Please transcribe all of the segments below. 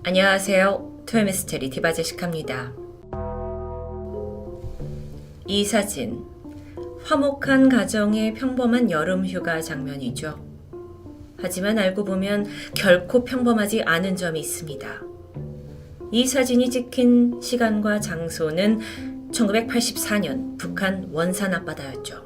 안녕하세요. 토요미스테리 디바제시카입니다. 이 사진, 화목한 가정의 평범한 여름 휴가 장면이죠. 하지만 알고 보면 결코 평범하지 않은 점이 있습니다. 이 사진이 찍힌 시간과 장소는 1984년 북한 원산 앞바다였죠.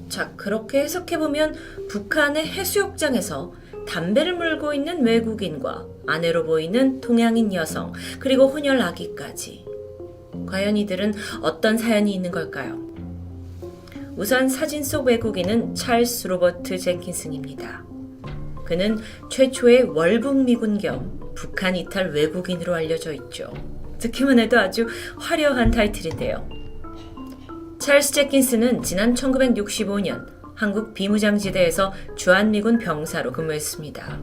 자, 그렇게 해석해보면 북한의 해수욕장에서 담배를 물고 있는 외국인과 아내로 보이는 동양인 여성, 그리고 혼혈 아기까지. 과연 이들은 어떤 사연이 있는 걸까요? 우선 사진 속 외국인은 찰스 로버트 젠킨슨입니다. 그는 최초의 월북 미군 겸 북한 이탈 외국인으로 알려져 있죠. 듣기만 해도 아주 화려한 타이틀인데요. 찰스 젠킨슨은 지난 1965년 한국 비무장지대에서 주한미군 병사로 근무했습니다.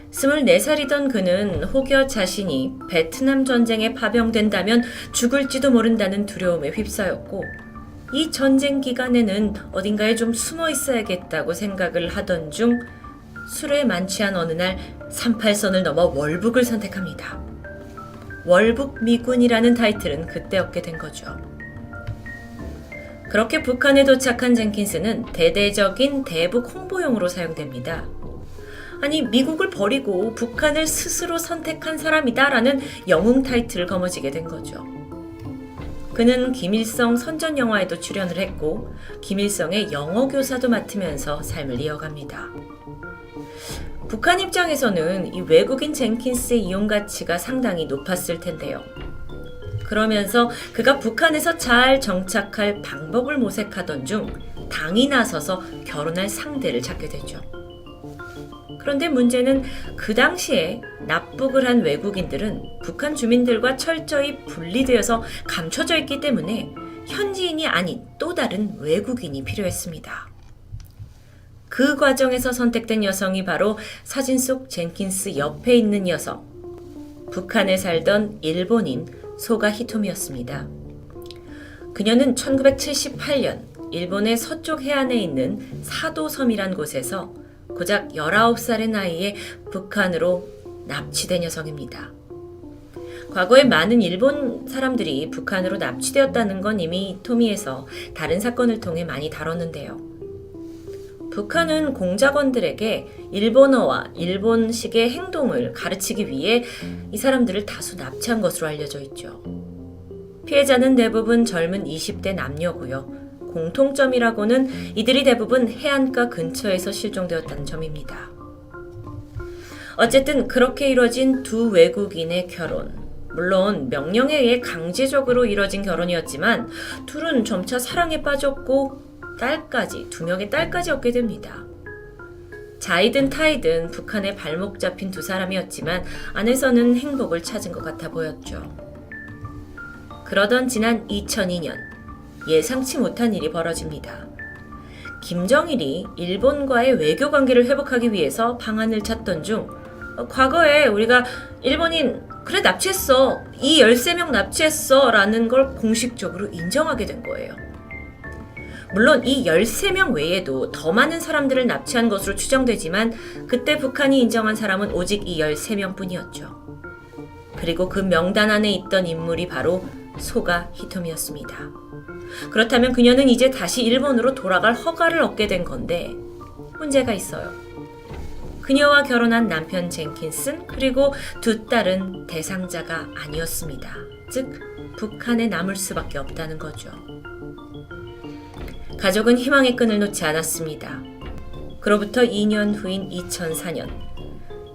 24살이던 그는 혹여 자신이 베트남 전쟁에 파병된다면 죽을지도 모른다는 두려움에 휩싸였고, 이 전쟁 기간에는 어딘가에 좀 숨어 있어야겠다고 생각을 하던 중 술에 만취한 어느 날 38선을 넘어 월북을 선택합니다. 월북 미군이라는 타이틀은 그때 얻게 된 거죠. 그렇게 북한에 도착한 젠킨슨은 대대적인 대북 홍보용으로 사용됩니다. 아니, 미국을 버리고 북한을 스스로 선택한 사람이다라는 영웅 타이틀을 거머쥐게 된 거죠. 그는 김일성 선전 영화에도 출연을 했고 김일성의 영어 교사도 맡으면서 삶을 이어갑니다. 북한 입장에서는 이 외국인 젠킨스의 이용 가치가 상당히 높았을 텐데요. 그러면서 그가 북한에서 잘 정착할 방법을 모색하던 중 당이 나서서 결혼할 상대를 찾게 되죠. 그런데 문제는 그 당시에 납북을 한 외국인들은 북한 주민들과 철저히 분리되어서 감춰져 있기 때문에 현지인이 아닌 또 다른 외국인이 필요했습니다. 그 과정에서 선택된 여성이 바로 사진 속 젠킨스 옆에 있는 여성, 북한에 살던 일본인 소가 히토미였습니다. 그녀는 1978년 일본의 서쪽 해안에 있는 사도섬이란 곳에서 고작 19살의 나이에 북한으로 납치된 여성입니다. 과거에 많은 일본 사람들이 북한으로 납치되었다는 건 이미 토미에서 다른 사건을 통해 많이 다뤘는데요. 북한은 공작원들에게 일본어와 일본식의 행동을 가르치기 위해 이 사람들을 다수 납치한 것으로 알려져 있죠. 피해자는 대부분 젊은 20대 남녀고요. 공통점이라고는 이들이 대부분 해안가 근처에서 실종되었다는 점입니다. 어쨌든 그렇게 이뤄진 두 외국인의 결혼. 물론 명령에 의해 강제적으로 이뤄진 결혼이었지만 둘은 점차 사랑에 빠졌고 두 명의 딸까지 얻게 됩니다. 자이든 타이든 북한에 발목 잡힌 두 사람이었지만 안에서는 행복을 찾은 것 같아 보였죠. 그러던 지난 2002년 예상치 못한 일이 벌어집니다. 김정일이 일본과의 외교 관계를 회복하기 위해서 방안을 찾던 중 과거에 우리가 일본인 그래 납치했어, 이 13명 납치했어 라는 걸 공식적으로 인정하게 된 거예요. 물론 이 13명 외에도 더 많은 사람들을 납치한 것으로 추정되지만 그때 북한이 인정한 사람은 오직 이 13명 뿐이었죠. 그리고 그 명단 안에 있던 인물이 바로 소가 히토미였습니다. 그렇다면 그녀는 이제 다시 일본으로 돌아갈 허가를 얻게 된 건데 문제가 있어요. 그녀와 결혼한 남편 젠킨슨 그리고 두 딸은 대상자가 아니었습니다. 즉 북한에 남을 수밖에 없다는 거죠. 가족은 희망의 끈을 놓지 않았습니다. 그로부터 2년 후인 2004년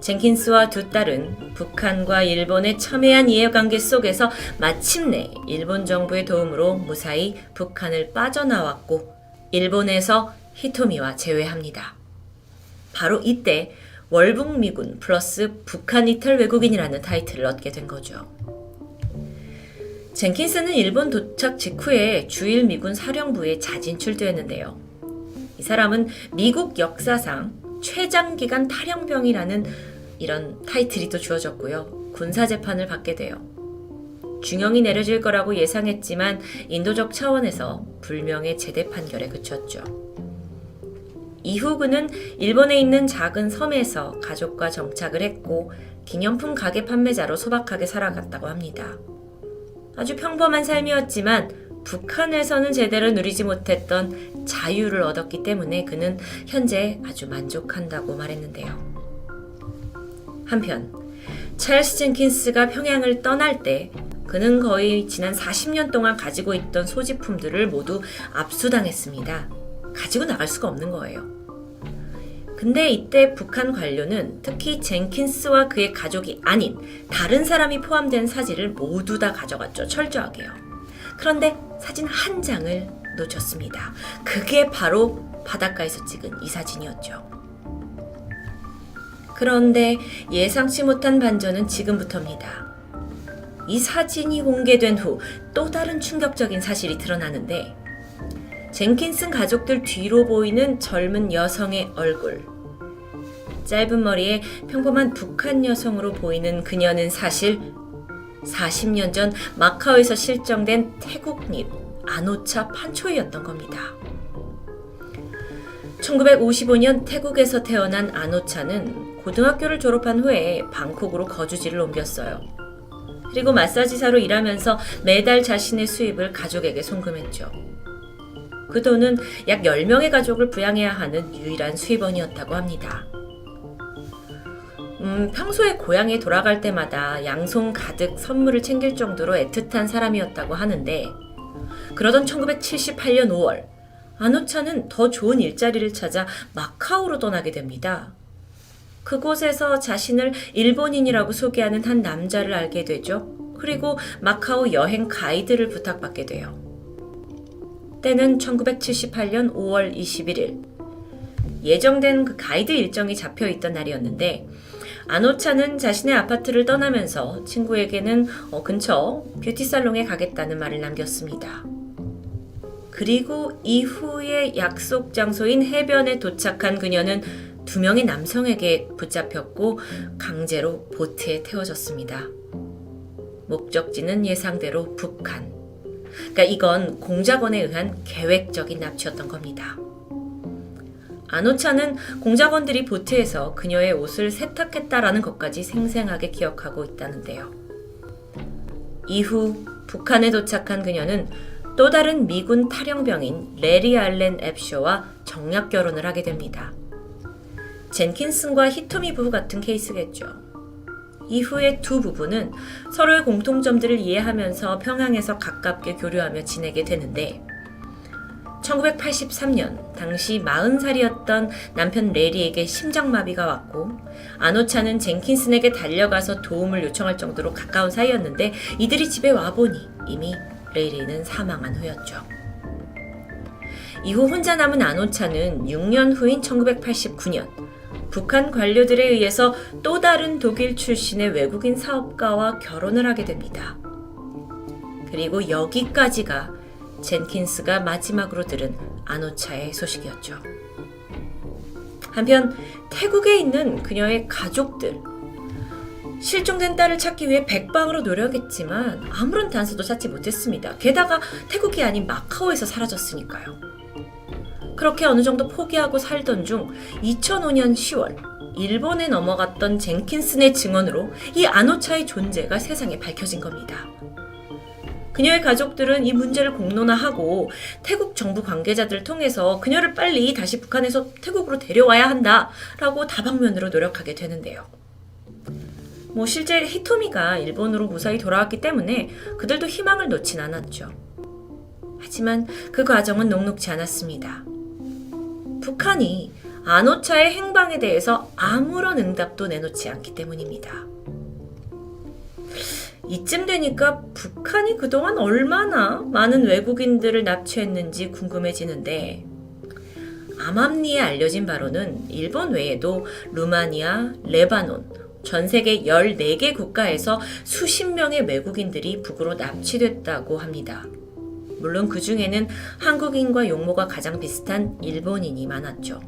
젠킨스와 두 딸은 북한과 일본의 첨예한 이해관계 속에서 마침내 일본 정부의 도움으로 무사히 북한을 빠져나왔고 일본에서 히토미와 재회합니다. 바로 이때 월북 미군 플러스 북한 이탈 외국인이라는 타이틀을 얻게 된 거죠. 젠킨스는 일본 도착 직후에 주일 미군 사령부에 자진 출두했는데요. 이 사람은 미국 역사상 최장기간 탈영병이라는 이런 타이틀이 또 주어졌고요. 군사재판을 받게 돼요. 중형이 내려질 거라고 예상했지만 인도적 차원에서 불명예 제대 판결에 그쳤죠. 이후 그는 일본에 있는 작은 섬에서 가족과 정착을 했고 기념품 가게 판매자로 소박하게 살아갔다고 합니다. 아주 평범한 삶이었지만 북한에서는 제대로 누리지 못했던 자유를 얻었기 때문에 그는 현재 아주 만족한다고 말했는데요. 한편 찰스 젠킨스가 평양을 떠날 때 그는 거의 지난 40년 동안 가지고 있던 소지품들을 모두 압수당했습니다. 가지고 나갈 수가 없는 거예요. 근데 이때 북한 관료는 특히 젠킨스와 그의 가족이 아닌 다른 사람이 포함된 사진을 모두 다 가져갔죠. 철저하게요. 그런데 사진 한 장을 놓쳤습니다. 그게 바로 바닷가에서 찍은 이 사진이었죠. 그런데 예상치 못한 반전은 지금부터입니다. 이 사진이 공개된 후 또 다른 충격적인 사실이 드러나는데 젠킨슨 가족들 뒤로 보이는 젊은 여성의 얼굴. 짧은 머리에 평범한 북한 여성으로 보이는 그녀는 사실 40년 전 마카오에서 실종된 태국민 아노차 판초이였던 겁니다. 1955년 태국에서 태어난 아노차는 고등학교를 졸업한 후에 방콕으로 거주지를 옮겼어요. 그리고 마사지사로 일하면서 매달 자신의 수입을 가족에게 송금했죠. 그 돈은 약 10명의 가족을 부양해야 하는 유일한 수입원이었다고 합니다. 평소에 고향에 돌아갈 때마다 양손 가득 선물을 챙길 정도로 애틋한 사람이었다고 하는데 그러던 1978년 5월 아노차는 더 좋은 일자리를 찾아 마카오로 떠나게 됩니다. 그곳에서 자신을 일본인이라고 소개하는 한 남자를 알게 되죠. 그리고 마카오 여행 가이드를 부탁받게 돼요. 때는 1978년 5월 21일. 예정된 그 가이드 일정이 잡혀있던 날이었는데 아노차는 자신의 아파트를 떠나면서 친구에게는 근처 뷰티살롱에 가겠다는 말을 남겼습니다. 그리고 이후에 약속 장소인 해변에 도착한 그녀는 2명의 남성에게 붙잡혔고 강제로 보트에 태워졌습니다. 목적지는 예상대로 북한. 그러니까 이건 공작원에 의한 계획적인 납치였던 겁니다. 아노차는 공작원들이 보트에서 그녀의 옷을 세탁했다라는 것까지 생생하게 기억하고 있다는데요. 이후 북한에 도착한 그녀는 또 다른 미군 탈영병인 레리 알렌 앱쇼와 정략 결혼을 하게 됩니다. 젠킨슨과 히토미 부부 같은 케이스겠죠. 이후에 두 부부는 서로의 공통점들을 이해하면서 평양에서 가깝게 교류하며 지내게 되는데 1983년 당시 40살이었던 남편 레리에게 심장마비가 왔고 아노차는 젠킨슨에게 달려가서 도움을 요청할 정도로 가까운 사이였는데 이들이 집에 와보니 이미 레리는 사망한 후였죠. 이후 혼자 남은 아노차는 6년 후인 1989년 북한 관료들에 의해서 또 다른 독일 출신의 외국인 사업가와 결혼을 하게 됩니다. 그리고 여기까지가 젠킨스가 마지막으로 들은 아노차의 소식이었죠. 한편 태국에 있는 그녀의 가족들, 실종된 딸을 찾기 위해 백방으로 노력했지만 아무런 단서도 찾지 못했습니다. 게다가 태국이 아닌 마카오에서 사라졌으니까요. 그렇게 어느 정도 포기하고 살던 중 2005년 10월 일본에 넘어갔던 젠킨슨의 증언으로 이 아노차의 존재가 세상에 밝혀진 겁니다. 그녀의 가족들은 이 문제를 공론화하고 태국 정부 관계자들을 통해서 그녀를 빨리 다시 북한에서 태국으로 데려와야 한다라고 다방면으로 노력하게 되는데요. 실제 히토미가 일본으로 무사히 돌아왔기 때문에 그들도 희망을 놓진 않았죠. 하지만 그 과정은 녹록지 않았습니다. 북한이 아노차의 행방에 대해서 아무런 응답도 내놓지 않기 때문입니다. 이쯤 되니까 북한이 그동안 얼마나 많은 외국인들을 납치했는지 궁금해지는데 암암리에 알려진 바로는 일본 외에도 루마니아, 레바논, 전 세계 14개 국가에서 수십 명의 외국인들이 북으로 납치됐다고 합니다. 물론 그 중에는 한국인과 용모가 가장 비슷한 일본인이 많았죠.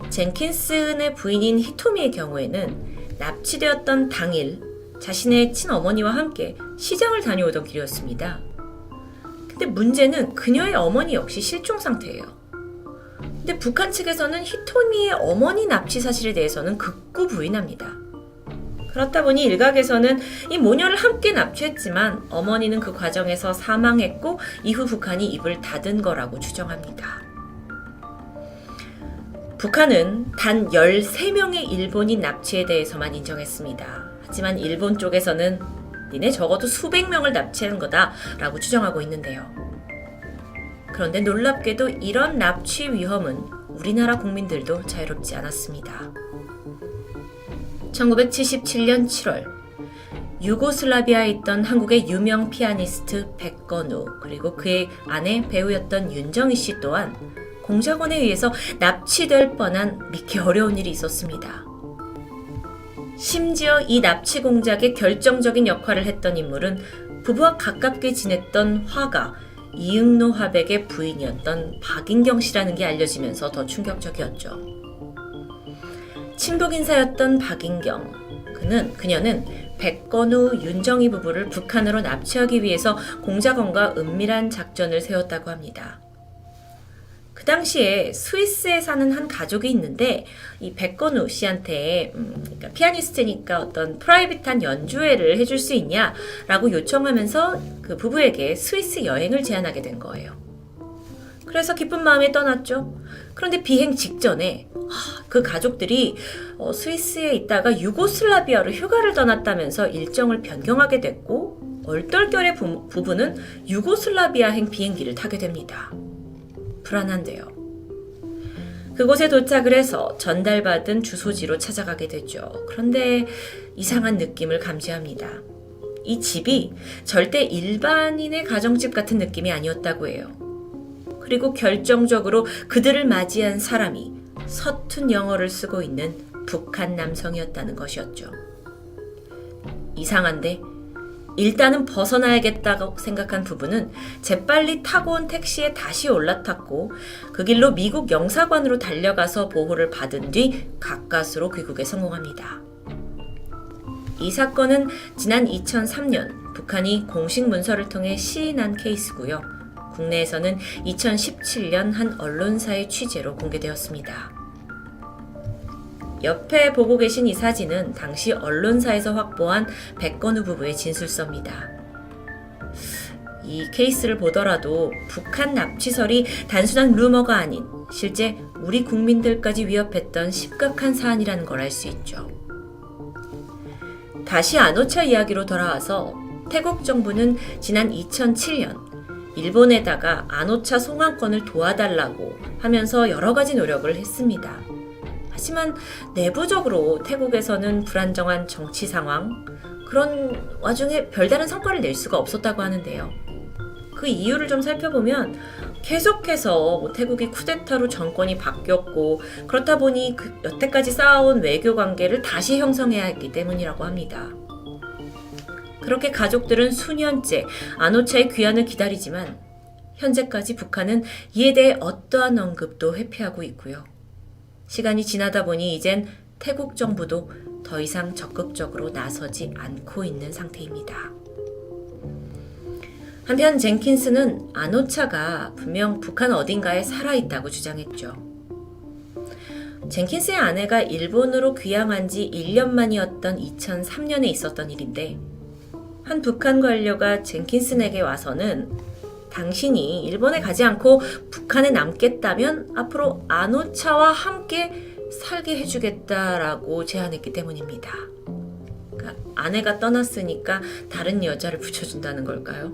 젠킨슨의 부인인 히토미의 경우에는 납치되었던 당일 자신의 친어머니와 함께 시장을 다녀오던 길이었습니다. 근데 문제는 그녀의 어머니 역시 실종 상태예요. 근데 북한 측에서는 히토미의 어머니 납치 사실에 대해서는 극구 부인합니다. 그렇다 보니 일각에서는 이 모녀를 함께 납치했지만 어머니는 그 과정에서 사망했고 이후 북한이 입을 닫은 거라고 추정합니다. 북한은 단 13명의 일본인 납치에 대해서만 인정했습니다. 하지만 일본 쪽에서는 니네 적어도 수백 명을 납치한 거다 라고 추정하고 있는데요. 그런데 놀랍게도 이런 납치 위험은 우리나라 국민들도 자유롭지 않았습니다. 1977년 7월 유고슬라비아에 있던 한국의 유명 피아니스트 백건우 그리고 그의 아내 배우였던 윤정희 씨 또한 공작원에 의해서 납치될 뻔한 믿기 어려운 일이 있었습니다. 심지어 이 납치 공작의 결정적인 역할을 했던 인물은 부부와 가깝게 지냈던 화가 이응노 화백의 부인이었던 박인경 씨라는 게 알려지면서 더 충격적이었죠. 친북 인사였던 박인경, 그녀는 백건우, 윤정희 부부를 북한으로 납치하기 위해서 공작원과 은밀한 작전을 세웠다고 합니다. 그 당시에 스위스에 사는 한 가족이 있는데 이 백건우 씨한테 그러니까 피아니스트니까 어떤 프라이빗한 연주회를 해줄 수 있냐라고 요청하면서 그 부부에게 스위스 여행을 제안하게 된 거예요. 그래서 기쁜 마음에 떠났죠. 그런데 비행 직전에 그 가족들이 스위스에 있다가 유고슬라비아로 휴가를 떠났다면서 일정을 변경하게 됐고 얼떨결에 부부는 유고슬라비아행 비행기를 타게 됩니다. 불안한데요. 그곳에 도착을 해서 전달받은 주소지로 찾아가게 되죠. 그런데 이상한 느낌을 감지합니다. 이 집이 절대 일반인의 가정집 같은 느낌이 아니었다고 해요. 그리고 결정적으로 그들을 맞이한 사람이 서툰 영어를 쓰고 있는 북한 남성이었다는 것이었죠. 이상한데 일단은 벗어나야겠다고 생각한 부부는 재빨리 타고 온 택시에 다시 올라탔고 그 길로 미국 영사관으로 달려가서 보호를 받은 뒤 가까스로 귀국에 성공합니다. 이 사건은 지난 2003년 북한이 공식 문서를 통해 시인한 케이스고요. 국내에서는 2017년 한 언론사의 취재로 공개되었습니다. 옆에 보고 계신 이 사진은 당시 언론사에서 확보한 백건우 부부의 진술서입니다. 이 케이스를 보더라도 북한 납치설이 단순한 루머가 아닌 실제 우리 국민들까지 위협했던 심각한 사안이라는 걸 알 수 있죠. 다시 아노차 이야기로 돌아와서 태국 정부는 지난 2007년 일본에다가 아노차 송환권을 도와달라고 하면서 여러 가지 노력을 했습니다. 하지만 내부적으로 태국에서는 불안정한 정치 상황, 그런 와중에 별다른 성과를 낼 수가 없었다고 하는데요. 그 이유를 좀 살펴보면 계속해서 태국이 쿠데타로 정권이 바뀌었고 그렇다 보니 여태까지 쌓아온 외교 관계를 다시 형성해야 했기 때문이라고 합니다. 그렇게 가족들은 수년째 아노차의 귀환을 기다리지만 현재까지 북한은 이에 대해 어떠한 언급도 회피하고 있고요. 시간이 지나다 보니 이젠 태국 정부도 더 이상 적극적으로 나서지 않고 있는 상태입니다. 한편 젠킨스는 아노차가 분명 북한 어딘가에 살아있다고 주장했죠. 젠킨스의 아내가 일본으로 귀향한 지 1년 만이었던 2003년에 있었던 일인데 한 북한 관료가 젠킨슨에게 와서는 당신이 일본에 가지 않고 북한에 남겠다면 앞으로 아노차와 함께 살게 해주겠다라고 제안했기 때문입니다. 그러니까 아내가 떠났으니까 다른 여자를 붙여준다는 걸까요?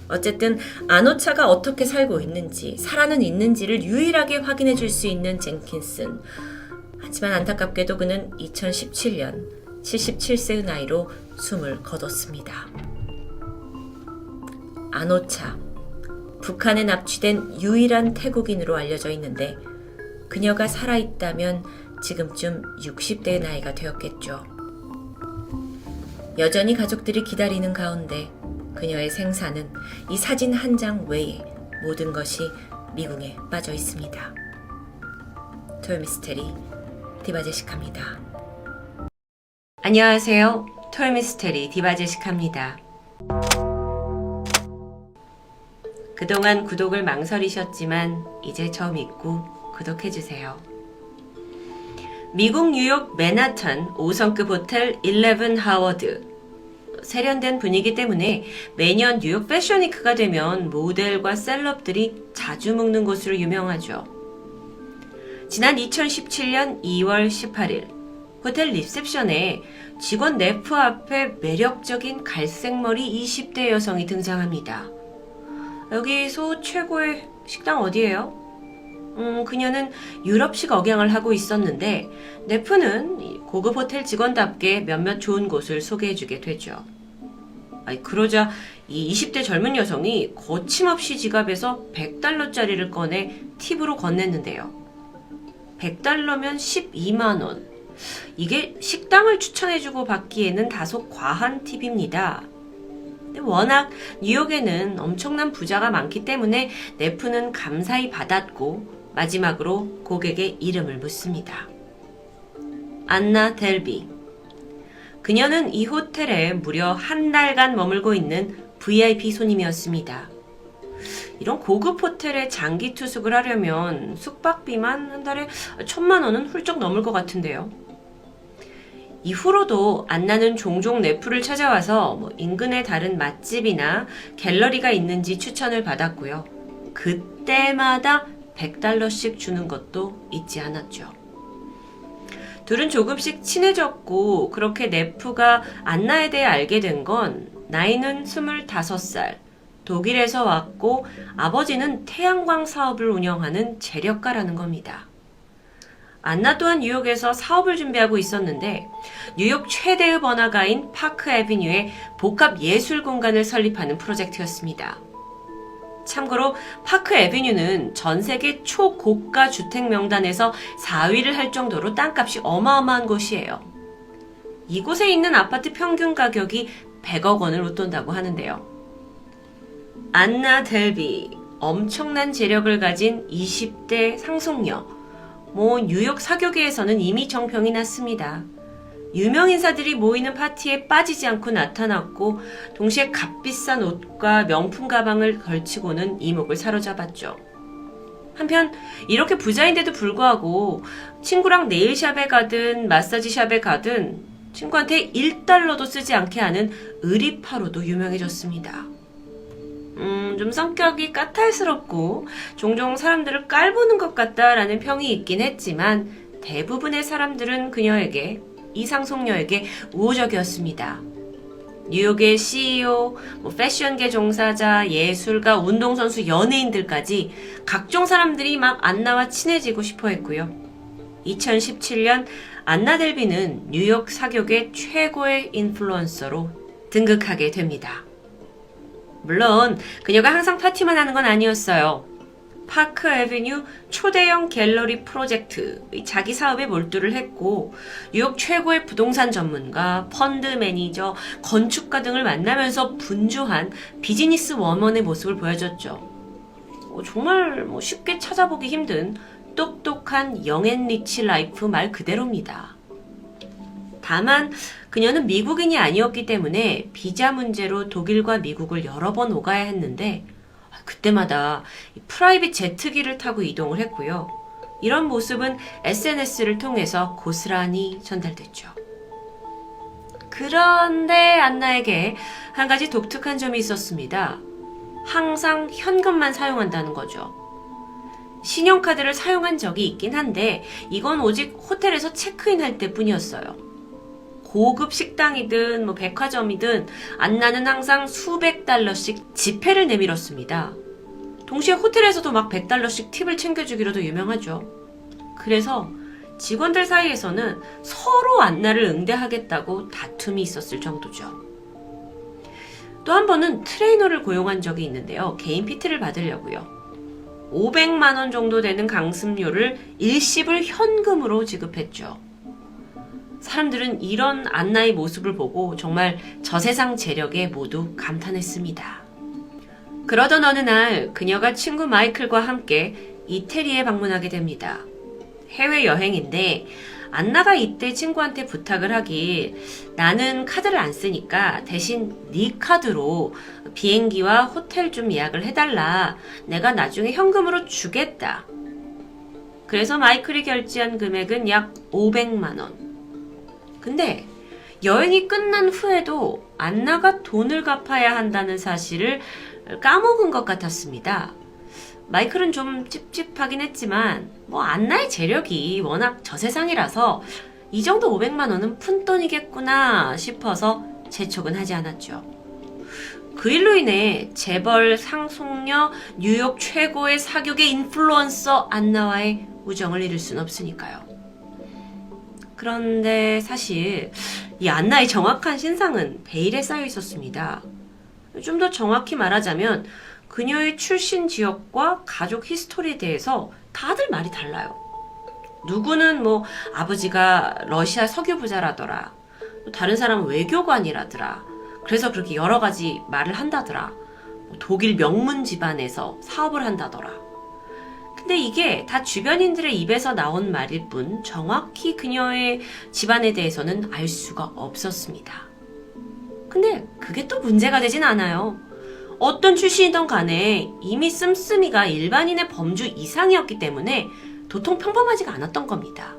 어쨌든 아노차가 어떻게 살고 있는지, 살아는 있는지를 유일하게 확인해 줄 수 있는 젠킨슨. 하지만 안타깝게도 그는 2017년 77세의 나이로 숨을 거뒀습니다. 아노차, 북한에 납치된 유일한 태국인으로 알려져 있는데 그녀가 살아있다면 지금쯤 60대의 나이가 되었겠죠. 여전히 가족들이 기다리는 가운데 그녀의 생사는 이 사진 한 장 외에 모든 것이 미궁에 빠져 있습니다. 토요미스테리 디바제시카입니다. 안녕하세요. 토요미스테리 디바제시카입니다. 그동안 구독을 망설이셨지만 이제 저 믿고 구독해주세요. 미국 뉴욕 맨하탄 5성급 호텔 11 하워드. 세련된 분위기 때문에 매년 뉴욕 패션위크가 되면 모델과 셀럽들이 자주 묵는 곳으로 유명하죠. 지난 2017년 2월 18일 호텔 리셉션에 직원 네프 앞에 매력적인 갈색머리 20대 여성이 등장합니다. 여기서 최고의 식당 어디예요? 그녀는 유럽식 억양을 하고 있었는데 네프는 고급 호텔 직원답게 몇몇 좋은 곳을 소개해주게 되죠. 그러자 이 20대 젊은 여성이 거침없이 지갑에서 $100짜리를 꺼내 팁으로 건넸는데요. $100면 12만 원. 이게 식당을 추천해주고 받기에는 다소 과한 팁입니다. 워낙 뉴욕에는 엄청난 부자가 많기 때문에 네프는 감사히 받았고 마지막으로 고객의 이름을 묻습니다. 안나 델비. 그녀는 이 호텔에 무려 한 달간 머물고 있는 VIP 손님이었습니다. 이런 고급 호텔에 장기 투숙을 하려면 숙박비만 한 달에 1,000만 원은 훌쩍 넘을 것 같은데요. 이후로도 안나는 종종 네프를 찾아와서 인근의 다른 맛집이나 갤러리가 있는지 추천을 받았고요. 그때마다 $100씩 주는 것도 잊지 않았죠. 둘은 조금씩 친해졌고 그렇게 네프가 안나에 대해 알게 된 건 나이는 25살, 독일에서 왔고 아버지는 태양광 사업을 운영하는 재력가라는 겁니다. 안나 또한 뉴욕에서 사업을 준비하고 있었는데 뉴욕 최대의 번화가인 파크 애비뉴에 복합 예술 공간을 설립하는 프로젝트였습니다. 참고로 파크 애비뉴는 전 세계 초고가 주택 명단에서 4위를 할 정도로 땅값이 어마어마한 곳이에요. 이곳에 있는 아파트 평균 가격이 100억 원을 웃돈다고 하는데요. 안나 델비, 엄청난 재력을 가진 20대 상속녀. 뉴욕 사교계에서는 이미 정평이 났습니다. 유명 인사들이 모이는 파티에 빠지지 않고 나타났고 동시에 값비싼 옷과 명품 가방을 걸치고는 이목을 사로잡았죠. 한편 이렇게 부자인데도 불구하고 친구랑 네일샵에 가든 마사지샵에 가든 친구한테 $1도 쓰지 않게 하는 의리파로도 유명해졌습니다. 좀 성격이 까탈스럽고 종종 사람들을 깔보는 것 같다라는 평이 있긴 했지만 대부분의 사람들은 그녀에게, 이 상속녀에게 우호적이었습니다. 뉴욕의 CEO, 패션계 종사자, 예술가, 운동선수, 연예인들까지 각종 사람들이 막 안나와 친해지고 싶어 했고요. 2017년 안나 델비는 뉴욕 사교계 최고의 인플루언서로 등극하게 됩니다. 물론 그녀가 항상 파티만 하는 건 아니었어요. 파크 애비뉴 초대형 갤러리 프로젝트, 자기 사업에 몰두를 했고 뉴욕 최고의 부동산 전문가, 펀드 매니저, 건축가 등을 만나면서 분주한 비즈니스 워먼의 모습을 보여줬죠. 정말 쉽게 찾아보기 힘든 똑똑한 영앤리치 라이프 말 그대로입니다. 다만 그녀는 미국인이 아니었기 때문에 비자 문제로 독일과 미국을 여러 번 오가야 했는데 그때마다 프라이빗 제트기를 타고 이동을 했고요. 이런 모습은 SNS를 통해서 고스란히 전달됐죠. 그런데 안나에게 한 가지 독특한 점이 있었습니다. 항상 현금만 사용한다는 거죠. 신용카드를 사용한 적이 있긴 한데 이건 오직 호텔에서 체크인할 때뿐이었어요. 고급 식당이든 백화점이든 안나는 항상 수백 달러씩 지폐를 내밀었습니다. 동시에 호텔에서도 막 $100씩 팁을 챙겨주기로도 유명하죠. 그래서 직원들 사이에서는 서로 안나를 응대하겠다고 다툼이 있었을 정도죠. 또 한 번은 트레이너를 고용한 적이 있는데요. 개인 PT를 받으려고요. 500만 원 정도 되는 강습료를 일시불 현금으로 지급했죠. 사람들은 이런 안나의 모습을 보고 정말 저세상 재력에 모두 감탄했습니다. 그러던 어느 날 그녀가 친구 마이클과 함께 이태리에 방문하게 됩니다. 해외여행인데 안나가 이때 친구한테 부탁을 하길 나는 카드를 안 쓰니까 대신 네 카드로 비행기와 호텔 좀 예약을 해달라. 내가 나중에 현금으로 주겠다. 그래서 마이클이 결제한 금액은 약 500만 원. 근데 여행이 끝난 후에도 안나가 돈을 갚아야 한다는 사실을 까먹은 것 같았습니다. 마이클은 좀 찝찝하긴 했지만 안나의 재력이 워낙 저세상이라서 이 정도 500만 원은 푼돈이겠구나 싶어서 재촉은 하지 않았죠. 그 일로 인해 재벌, 상속녀, 뉴욕 최고의 사교계 인플루언서 안나와의 우정을 잃을 순 없으니까요. 그런데 사실 이 안나의 정확한 신상은 베일에 쌓여 있었습니다. 좀 더 정확히 말하자면 그녀의 출신 지역과 가족 히스토리에 대해서 다들 말이 달라요. 누구는 아버지가 러시아 석유 부자라더라. 또 다른 사람은 외교관이라더라. 그래서 그렇게 여러 가지 말을 한다더라. 독일 명문 집안에서 사업을 한다더라. 근데 이게 다 주변인들의 입에서 나온 말일 뿐 정확히 그녀의 집안에 대해서는 알 수가 없었습니다. 근데 그게 또 문제가 되진 않아요. 어떤 출신이든 간에 이미 씀씀이가 일반인의 범주 이상이었기 때문에 도통 평범하지가 않았던 겁니다.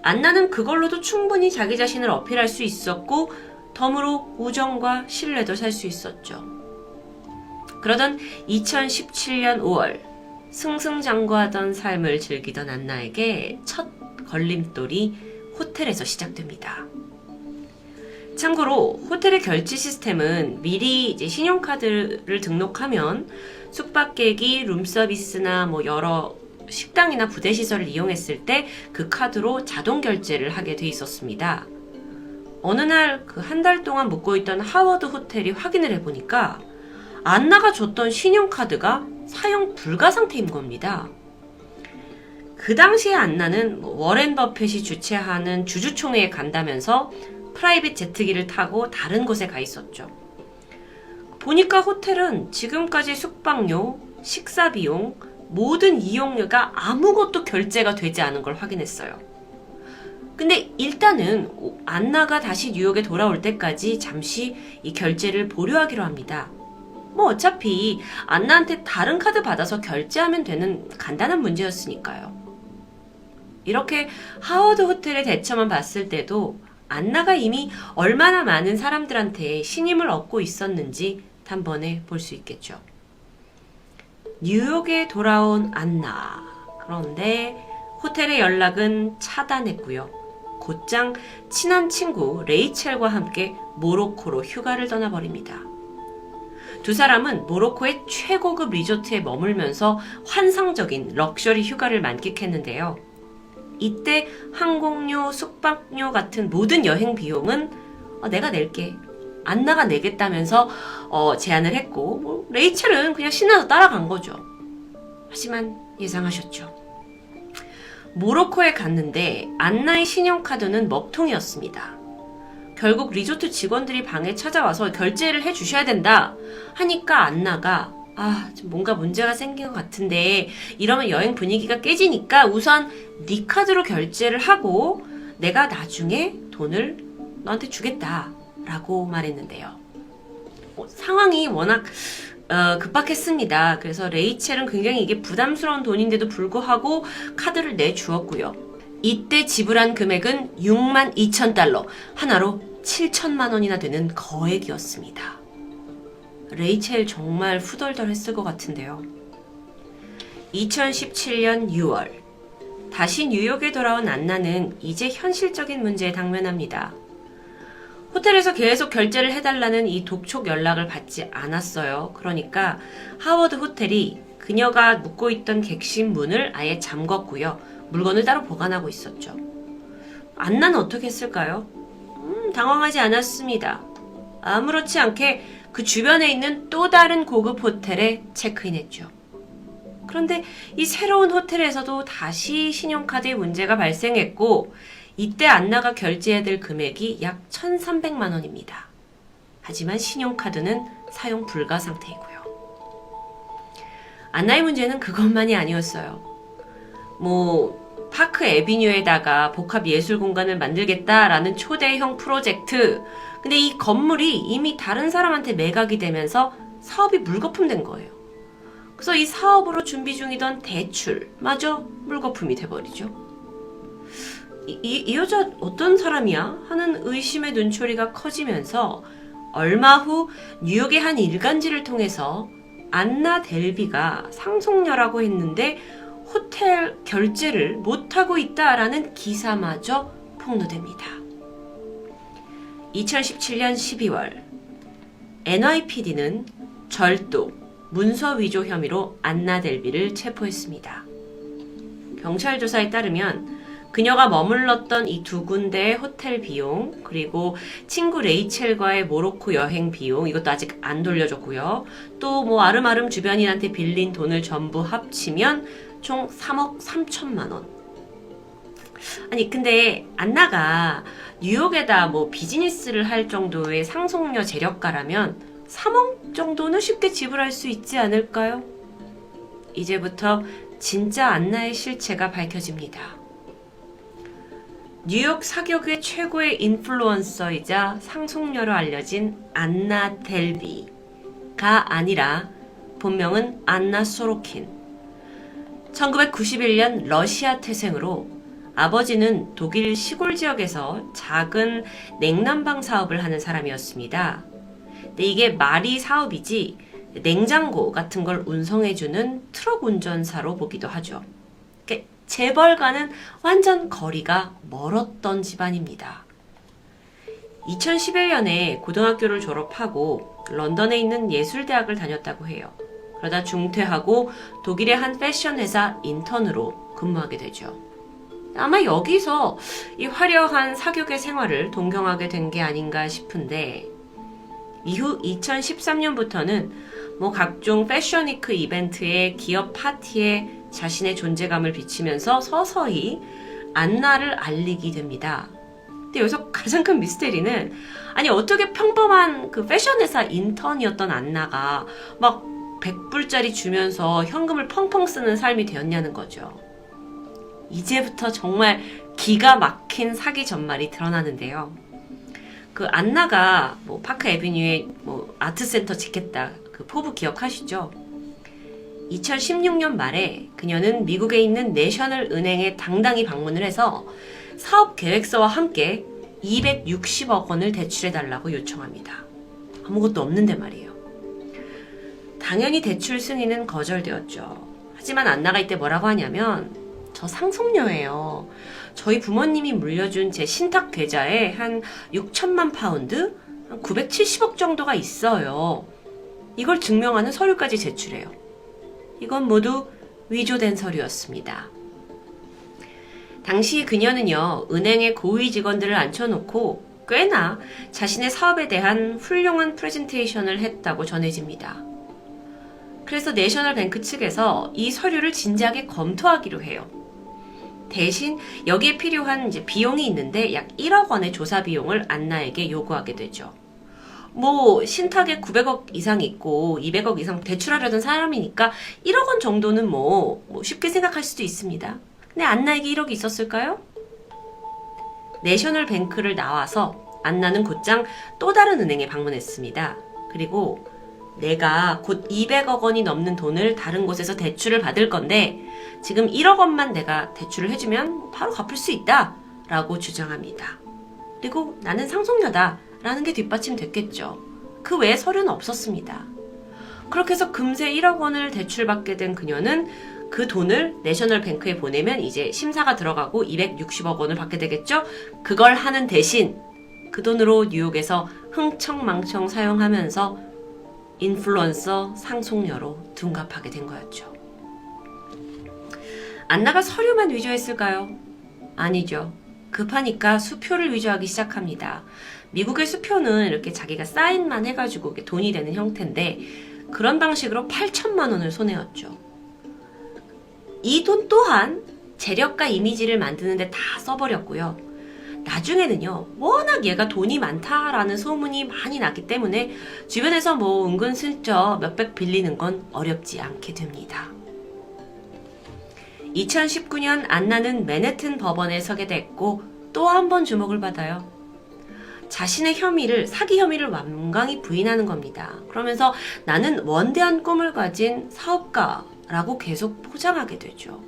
안나는 그걸로도 충분히 자기 자신을 어필할 수 있었고 덤으로 우정과 신뢰도 살 수 있었죠. 그러던 2017년 5월 승승장구하던 삶을 즐기던 안나에게 첫 걸림돌이 호텔에서 시작됩니다. 참고로 호텔의 결제 시스템은 미리 이제 신용카드를 등록하면 숙박객이 룸서비스나 여러 식당이나 부대시설을 이용했을 때 그 카드로 자동 결제를 하게 돼 있었습니다. 어느 날 그 한 달 동안 묵고 있던 하워드 호텔이 확인을 해보니까 안나가 줬던 신용카드가 사용 불가 상태인 겁니다. 그 당시에 안나는 워렌 버핏이 주최하는 주주총회에 간다면서 프라이빗 제트기를 타고 다른 곳에 가 있었죠. 보니까 호텔은 지금까지 숙박료, 식사비용, 모든 이용료가 아무것도 결제가 되지 않은 걸 확인했어요. 근데 일단은 안나가 다시 뉴욕에 돌아올 때까지 잠시 이 결제를 보류하기로 합니다. 어차피 안나한테 다른 카드 받아서 결제하면 되는 간단한 문제였으니까요. 이렇게 하워드 호텔의 대처만 봤을 때도 안나가 이미 얼마나 많은 사람들한테 신임을 얻고 있었는지 단번에 볼 수 있겠죠. 뉴욕에 돌아온 안나. 그런데 호텔의 연락은 차단했고요. 곧장 친한 친구 레이첼과 함께 모로코로 휴가를 떠나버립니다. 두 사람은 모로코의 최고급 리조트에 머물면서 환상적인 럭셔리 휴가를 만끽했는데요. 이때 항공료, 숙박료 같은 모든 여행 비용은 내가 낼게. 안나가 내겠다면서 제안을 했고 레이첼은 그냥 신나서 따라간 거죠. 하지만 예상하셨죠. 모로코에 갔는데 안나의 신용카드는 먹통이었습니다. 결국 리조트 직원들이 방에 찾아와서 결제를 해주셔야 된다 하니까 안나가 좀 뭔가 문제가 생긴 것 같은데 이러면 여행 분위기가 깨지니까 우선 네 카드로 결제를 하고 내가 나중에 돈을 너한테 주겠다 라고 말했는데요. 상황이 워낙 급박했습니다. 그래서 레이첼은 굉장히 이게 부담스러운 돈인데도 불구하고 카드를 내주었고요. 이때 지불한 금액은 62,000달러, 하나로 7천만 원이나 되는 거액이었습니다. 레이첼 정말 후덜덜했을 것 같은데요. 2017년 6월 다시 뉴욕에 돌아온 안나는 이제 현실적인 문제에 당면합니다. 호텔에서 계속 결제를 해달라는 이 독촉 연락을 받지 않았어요. 그러니까 하워드 호텔이 그녀가 묵고 있던 객실 문을 아예 잠궜고요. 물건을 따로 보관하고 있었죠. 안나는 어떻게 했을까요? 당황하지 않았습니다. 아무렇지 않게 그 주변에 있는 또 다른 고급 호텔에 체크인했죠. 그런데 이 새로운 호텔에서도 다시 신용카드에 문제가 발생했고 이때 안나가 결제해야 될 금액이 약 1,300만 원입니다. 하지만 신용카드는 사용 불가 상태이고요. 안나의 문제는 그것만이 아니었어요. 파크 애비뉴에다가 복합 예술 공간을 만들겠다라는 초대형 프로젝트. 근데 이 건물이 이미 다른 사람한테 매각이 되면서 사업이 물거품된 거예요. 그래서 이 사업으로 준비 중이던 대출마저 물거품이 돼버리죠. 이 여자 어떤 사람이야? 하는 의심의 눈초리가 커지면서 얼마 후 뉴욕의 한 일간지를 통해서 안나 델비가 상속녀라고 했는데 호텔 결제를 못하고 있다라는 기사마저 폭로됩니다. 2017년 12월 NYPD는 절도, 문서 위조 혐의로 안나 델비를 체포했습니다. 경찰 조사에 따르면 그녀가 머물렀던 이 두 군데의 호텔 비용, 그리고 친구 레이첼과의 모로코 여행 비용, 이것도 아직 안 돌려줬고요. 또 뭐 아름아름 주변인한테 빌린 돈을 전부 합치면 총 3억 3천만 원. 아니 근데 안나가 뉴욕에다 뭐 비즈니스를 할 정도의 상속녀 재력가라면 3억 정도는 쉽게 지불할 수 있지 않을까요? 이제부터 진짜 안나의 실체가 밝혀집니다. 뉴욕 사교계 최고의 인플루언서이자 상속녀로 알려진 안나 델비가 아니라 본명은 안나 소로킨. 1991년 러시아 태생으로 아버지는 독일 시골 지역에서 작은 냉난방 사업을 하는 사람이었습니다. 근데 이게 말이 사업이지 냉장고 같은 걸 운송해주는 트럭 운전사로 보기도 하죠. 재벌과는 완전 거리가 멀었던 집안입니다. 2011년에 고등학교를 졸업하고 런던에 있는 예술대학을 다녔다고 해요. 그러다 중퇴하고 독일의 한 패션 회사 인턴으로 근무하게 되죠. 아마 여기서 이 화려한 사교계 생활을 동경하게 된 게 아닌가 싶은데, 이후 2013년부터는 뭐 각종 패션위크 이벤트에 기업 파티에 자신의 존재감을 비치면서 서서히 안나를 알리게 됩니다. 근데 여기서 가장 큰 미스테리는, 아니 어떻게 평범한 그 패션회사 인턴이었던 안나가 막 100불짜리 주면서 현금을 펑펑 쓰는 삶이 되었냐는 거죠. 이제부터 정말 기가 막힌 사기 전말이 드러나는데요. 그 안나가 뭐 파크 애비뉴에 뭐 아트센터 짓겠다 그 포부 기억하시죠? 2016년 말에 그녀는 미국에 있는 내셔널 은행에 당당히 방문을 해서 사업 계획서와 함께 260억 원을 대출해달라고 요청합니다. 아무것도 없는데 말이에요. 당연히 대출 승인은 거절되었죠. 하지만 안나가 이때 뭐라고 하냐면, 저 상속녀예요. 저희 부모님이 물려준 제 신탁 계좌에 한 6천만 파운드, 한 970억 정도가 있어요. 이걸 증명하는 서류까지 제출해요. 이건 모두 위조된 서류였습니다. 당시 그녀는요, 은행의 고위 직원들을 앉혀놓고 꽤나 자신의 사업에 대한 훌륭한 프레젠테이션을 했다고 전해집니다. 그래서 내셔널 뱅크 측에서 이 서류를 진지하게 검토하기로 해요. 대신 여기에 필요한 이제 비용이 있는데 약 1억 원의 조사 비용을 안나에게 요구하게 되죠. 뭐 신탁에 900억 이상 있고 200억 이상 대출하려던 사람이니까 1억 원 정도는 뭐 쉽게 생각할 수도 있습니다. 근데 안나에게 1억이 있었을까요? 내셔널 뱅크를 나와서 안나는 곧장 또 다른 은행에 방문했습니다. 그리고 내가 곧 200억 원이 넘는 돈을 다른 곳에서 대출을 받을 건데 지금 1억 원만 내가 대출을 해주면 바로 갚을 수 있다 라고 주장합니다. 그리고 나는 상속녀다 라는 게 뒷받침됐겠죠. 그 외에 서류는 없었습니다. 그렇게 해서 금세 1억 원을 대출받게 된 그녀는 그 돈을 내셔널 뱅크에 보내면 이제 심사가 들어가고 260억 원을 받게 되겠죠. 그걸 하는 대신 그 돈으로 뉴욕에서 흥청망청 사용하면서 인플루언서 상속녀로 둔갑하게 된 거였죠. 안나가 서류만 위조했을까요? 아니죠. 급하니까 수표를 위조하기 시작합니다. 미국의 수표는 이렇게 자기가 사인만 해가지고 돈이 되는 형태인데 그런 방식으로 8천만 원을 손해였죠. 이 돈 또한 재력가 이미지를 만드는데 다 써버렸고요. 나중에는요, 워낙 얘가 돈이 많다라는 소문이 많이 났기 때문에 주변에서 뭐 은근슬쩍 몇백 빌리는 건 어렵지 않게 됩니다. 2019년 안나는 맨해튼 법원에 서게 됐고 또 한 번 주목을 받아요. 자신의 사기 혐의를 완강히 부인하는 겁니다. 그러면서 나는 원대한 꿈을 가진 사업가라고 계속 포장하게 되죠.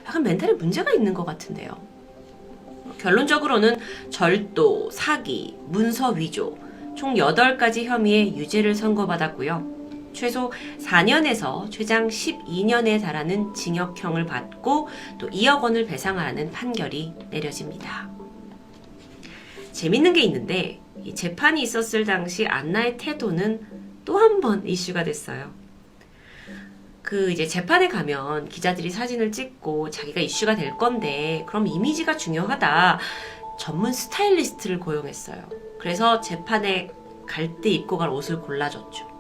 약간 멘탈에 문제가 있는 것 같은데요. 결론적으로는 절도, 사기, 문서 위조, 총 8가지 혐의의 유죄를 선고받았고요. 최소 4년에서 최장 12년에 달하는 징역형을 받고 또 2억 원을 배상하라는 판결이 내려집니다. 재밌는 게 있는데 이 재판이 있었을 당시 안나의 태도는 또 한 번 이슈가 됐어요. 이제 재판에 가면 기자들이 사진을 찍고 자기가 이슈가 될 건데 그럼 이미지가 중요하다. 전문 스타일리스트를 고용했어요. 그래서 재판에 갈 때 입고 갈 옷을 골라줬죠.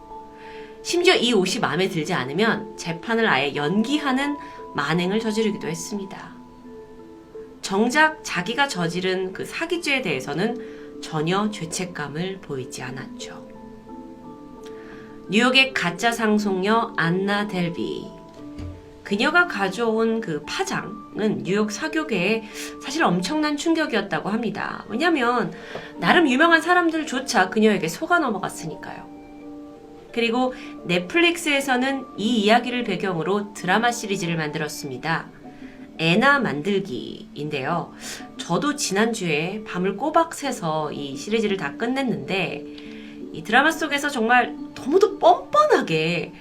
심지어 이 옷이 마음에 들지 않으면 재판을 아예 연기하는 만행을 저지르기도 했습니다. 정작 자기가 저지른 그 사기죄에 대해서는 전혀 죄책감을 보이지 않았죠. 뉴욕의 가짜 상속녀 안나 델비. 그녀가 가져온 그 파장은 뉴욕 사교계에 사실 엄청난 충격이었다고 합니다. 왜냐하면 나름 유명한 사람들조차 그녀에게 속아 넘어갔으니까요. 그리고 넷플릭스에서는 이 이야기를 배경으로 드라마 시리즈를 만들었습니다. 애나 만들기인데요. 저도 지난주에 밤을 꼬박 새서 이 시리즈를 다 끝냈는데 이 드라마 속에서 정말 너무도 뻔뻔하게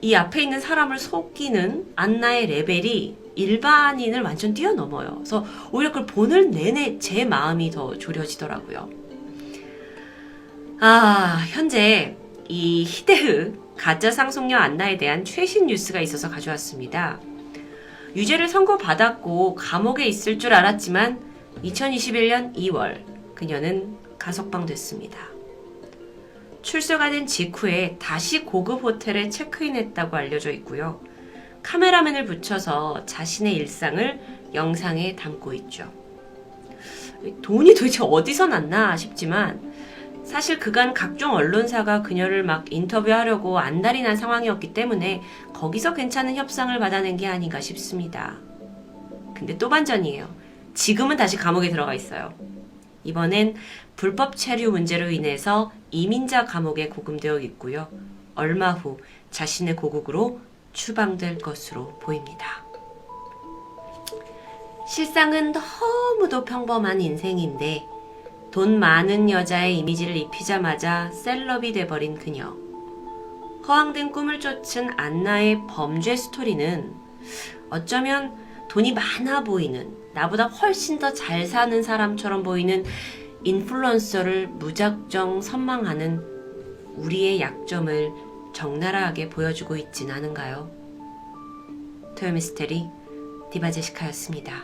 이 앞에 있는 사람을 속이는 안나의 레벨이 일반인을 완전 뛰어넘어요. 그래서 오히려 그걸 보는 내내 제 마음이 더 졸여지더라고요. 현재 이 히데흐 가짜 상속녀 안나에 대한 최신 뉴스가 있어서 가져왔습니다. 유죄를 선고받았고 감옥에 있을 줄 알았지만 2021년 2월 그녀는 가석방됐습니다. 출소가 된 직후에 다시 고급 호텔에 체크인했다고 알려져 있고요. 카메라맨을 붙여서 자신의 일상을 영상에 담고 있죠. 돈이 도대체 어디서 났나 싶지만 사실 그간 각종 언론사가 그녀를 막 인터뷰하려고 안달이 난 상황이었기 때문에 거기서 괜찮은 협상을 받아낸 게 아닌가 싶습니다. 근데 또 반전이에요. 지금은 다시 감옥에 들어가 있어요. 이번엔 불법 체류 문제로 인해서 이민자 감옥에 구금되어 있고요. 얼마 후 자신의 고국으로 추방될 것으로 보입니다. 실상은 너무도 평범한 인생인데 돈 많은 여자의 이미지를 입히자마자 셀럽이 돼버린 그녀. 허황된 꿈을 쫓은 안나의 범죄 스토리는 어쩌면 돈이 많아 보이는, 나보다 훨씬 더 잘 사는 사람처럼 보이는 인플루언서를 무작정 선망하는 우리의 약점을 적나라하게 보여주고 있진 않은가요? 토요미스테리 디바제시카였습니다.